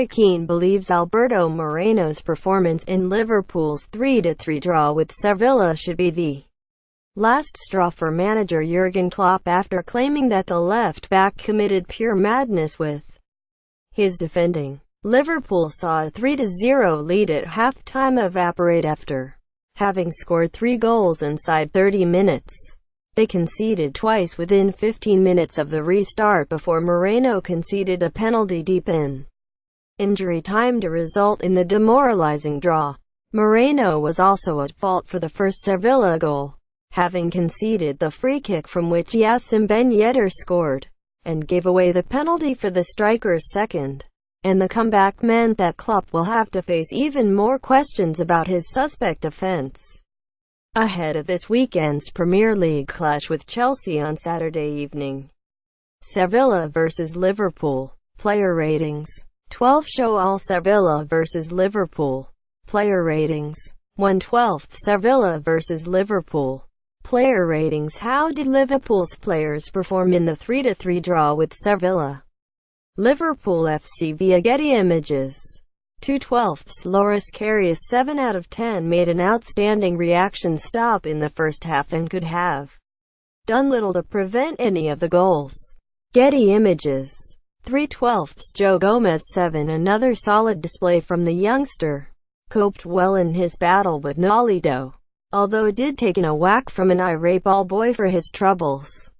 Keane believes Alberto Moreno's performance in Liverpool's 3-3 draw with Sevilla should be the last straw for manager Jurgen Klopp after claiming that the left-back committed pure madness with his defending. Liverpool saw a 3-0 lead at half-time evaporate after having scored 3 goals inside 30 minutes. They conceded twice within 15 minutes of the restart before Moreno conceded a penalty deep in injury time to result in the demoralizing draw. Moreno was also at fault for the first Sevilla goal, having conceded the free kick from which Yassine Ben Yedder scored, and gave away the penalty for the striker's second. And the comeback meant that Klopp will have to face even more questions about his suspect offence ahead of this weekend's Premier League clash with Chelsea on Saturday evening. Sevilla vs Liverpool. Player ratings. 12 show all Sevilla vs Liverpool. Player ratings. 1/12 Sevilla vs Liverpool. Player ratings. How did Liverpool's players perform in the 3-3 draw with Sevilla? Liverpool FC via Getty Images. 2/12 Loris Karius 7 out of 10 made an outstanding reaction stop in the first half and could have done little to prevent any of the goals. Getty Images. 3/12 Joe Gomez 7 Another solid display from the youngster. Coped well in his battle with Nolito, although did take a whack from an irate ball boy for his troubles.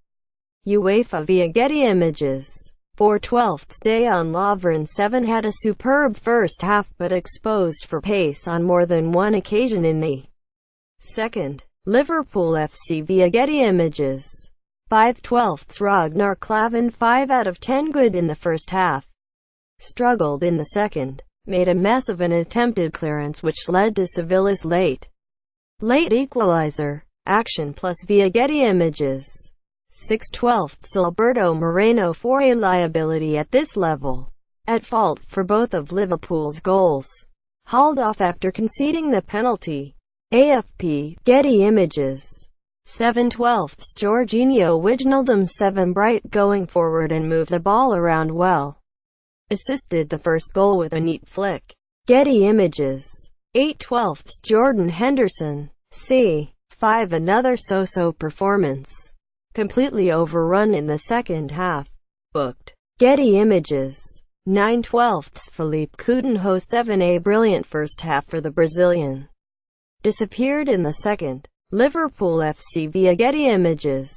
UEFA via Getty Images. 4/12 Dejan Lovren 7 had a superb first half but exposed for pace on more than one occasion in the second. Liverpool FC via Getty Images. 5/12 Ragnar Klavan 5 out of 10 good in the first half. Struggled in the second. Made a mess of an attempted clearance which led to Sevilla's late equalizer. Action Plus via Getty Images. 6/12 Alberto Moreno for a liability at this level. At fault for both of Liverpool's goals. Hauled off after conceding the penalty. AFP. Getty Images. 7/12 Jorginho Wijnaldum 7 bright going forward and moved the ball around well. Assisted the first goal with a neat flick. Getty Images. 8/12 Jordan Henderson. C5 Another so-so performance. Completely overrun in the second half. Booked. Getty Images. 9/12 Philippe Coutinho 7 A brilliant first half for the Brazilian. Disappeared in the second. Liverpool FC via Getty Images.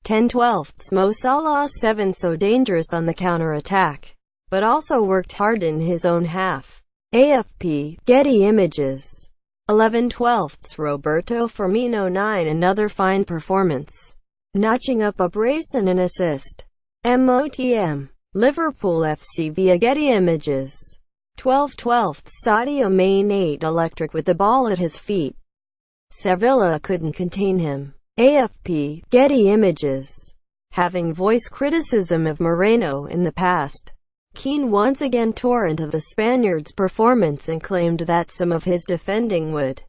10/12 Mo Salah 7 So dangerous on the counter-attack, but also worked hard in his own half. AFP. Getty Images. 11/12 Roberto Firmino 9 Another fine performance, notching up a brace and an assist. MOTM. Liverpool FC via Getty Images. 12/12 Sadio Mane 8 Electric with the ball at his feet. Sevilla couldn't contain him. AFP. Getty Images. Having voiced criticism of Moreno in the past, Keane once again tore into the Spaniard's performance and claimed that some of his defending would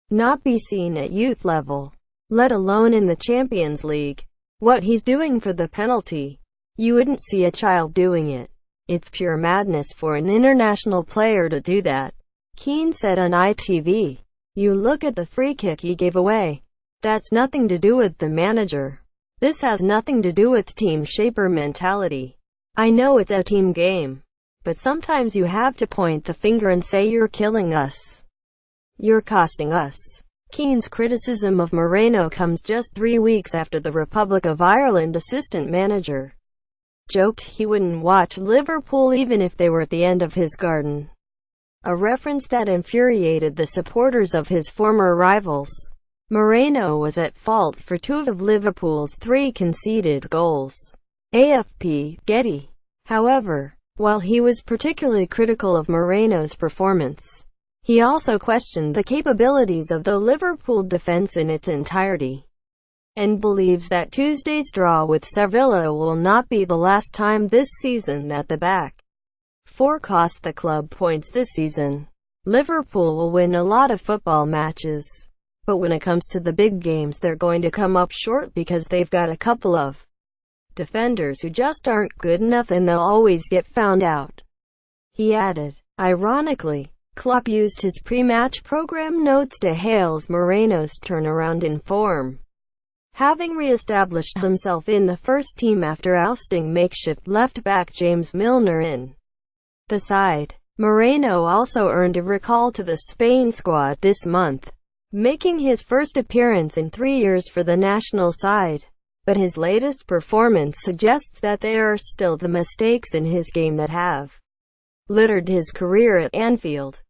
not be seen at youth level, let alone in the Champions League. What he's doing for the penalty, you wouldn't see a child doing it. It's pure madness for an international player to do that, Keane said on ITV. You look at the free kick he gave away. That's nothing to do with the manager. This has nothing to do with team shaper mentality. I know it's a team game, but sometimes you have to point the finger and say you're killing us. You're costing us. Keane's criticism of Moreno comes just 3 weeks after the Republic of Ireland assistant manager joked he wouldn't watch Liverpool even if they were at the end of his garden. A reference that infuriated the supporters of his former rivals. Moreno was at fault for 2 of Liverpool's 3 conceded goals. AFP. Getty. However, while he was particularly critical of Moreno's performance, he also questioned the capabilities of the Liverpool defense in its entirety, and believes that Tuesday's draw with Sevilla will not be the last time this season that the back 4 cost the club points this season. Liverpool will win a lot of football matches, but when it comes to the big games they're going to come up short because they've got a couple of defenders who just aren't good enough and they'll always get found out. He added. Ironically, Klopp used his pre-match program notes to hail Moreno's turnaround in form, having re-established himself in the first team after ousting makeshift left-back James Milner in the side. Moreno also earned a recall to the Spain squad this month, making his first appearance in 3 years for the national side. But his latest performance suggests that there are still the mistakes in his game that have littered his career at Anfield.